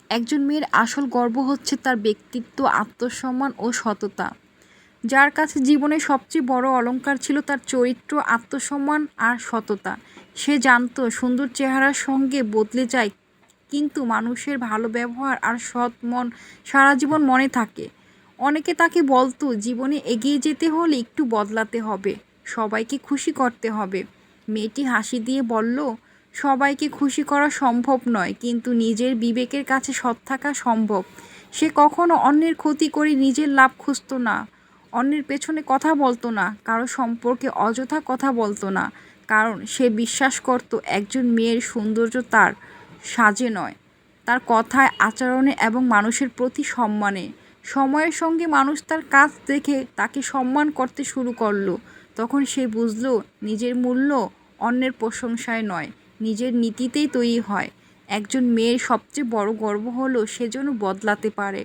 একজন মেয়ের আসল গর্ব হচ্ছে তার ব্যক্তিত্ব, আত্মসম্মান ও সততা। যার কাছে জীবনের সবচেয়ে বড় অলংকার ছিল তার চরিত্র, আত্মসম্মান আর সততা। সে জানতো সুন্দর চেহারার সঙ্গে বদলে যায়, কিন্তু মানুষের ভালো ব্যবহার আর সৎ মন সারা জীবন মনে থাকে। অনেকে তাকে বলতো জীবনে এগিয়ে যেতে হলে একটু বদলাতে হবে, সবাইকে খুশি করতে হবে। মেয়েটি হাসি দিয়ে বলল, সবাইকে খুশি করা সম্ভব নয়, কিন্তু নিজের বিবেকের কাছে সৎ থাকা সম্ভব। সে কখনো অন্যের ক্ষতি করে নিজের লাভ খুঁজত না, অন্যের পেছনে কথা বলতো না, কারো সম্পর্কে অযথা কথা বলতো না। কারণ সে বিশ্বাস করত একজন মেয়ের সৌন্দর্য তার সাজে নয়, তার কথায়, আচরণে এবং মানুষের প্রতি সম্মানে। সময়ের সঙ্গে মানুষ তার কাজ দেখে তাকে সম্মান করতে শুরু করলো। তখন সে বুঝলো নিজের মূল্য অন্যের প্রশংসায় নয়, নিজের নীতিতেই তৈরি হয়। একজন মেয়ের সবচেয়ে বড় গর্ব হলো সে যেন বদলাতে পারে।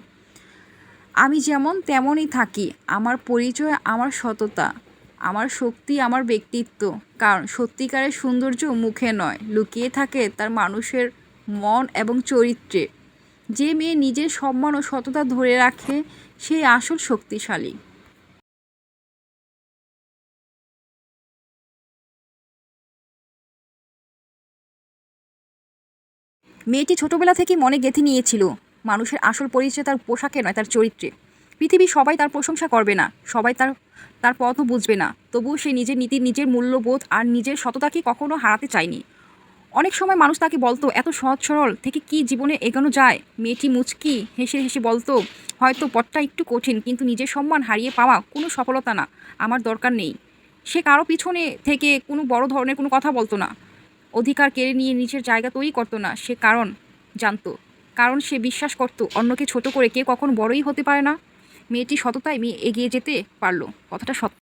আমি যেমন তেমনই থাকি, আমার পরিচয় আমার সততা, আমার শক্তি আমার ব্যক্তিত্ব। কারণ সত্যিকারের সৌন্দর্য মুখে নয়, লুকিয়ে থাকে তার মানুষের মন এবং চরিত্রে। যে মেয়ে নিজের সম্মান ও সততা ধরে রাখে সেই আসল শক্তিশালী। মেয়েটি ছোটবেলা থেকেই মনে গেঁথে নিয়েছিল মানুষের আসল পরিচয় তার পোশাকে নয়, তার চরিত্রে। পৃথিবীর সবাই তার প্রশংসা করবে না, সবাই তার তার পথও বুঝবে না, তবুও সে নিজের নীতি, নিজের মূল্যবোধ আর নিজের সততাকে কখনো হারাতে চায়নি। অনেক সময় মানুষ তাকে বলতো এত সহজ সরল থেকে কি জীবনে এগোনো যায়। মেয়েটি মুচকি হেসে হেসে বলতো, হয়তো পথটা একটু কঠিন, কিন্তু নিজের সম্মান হারিয়ে পাওয়া কোনো সফলতা না, আমার দরকার নেই। সে কারো পিছনে থেকে কোনো বড় ধরনের কোনো কথা বলতো না, অধিকার কেড়ে নিয়ে নিজের জায়গা তৈরি করতো না। সে কারণ জানতো, কারণ সে বিশ্বাস করতো অন্যকে ছোট করে কেউ কখনো বড়ই হতে পারে না। মেয়েটি সততায় মেয়ে এগিয়ে যেতে পারলো, কথাটা সত্য।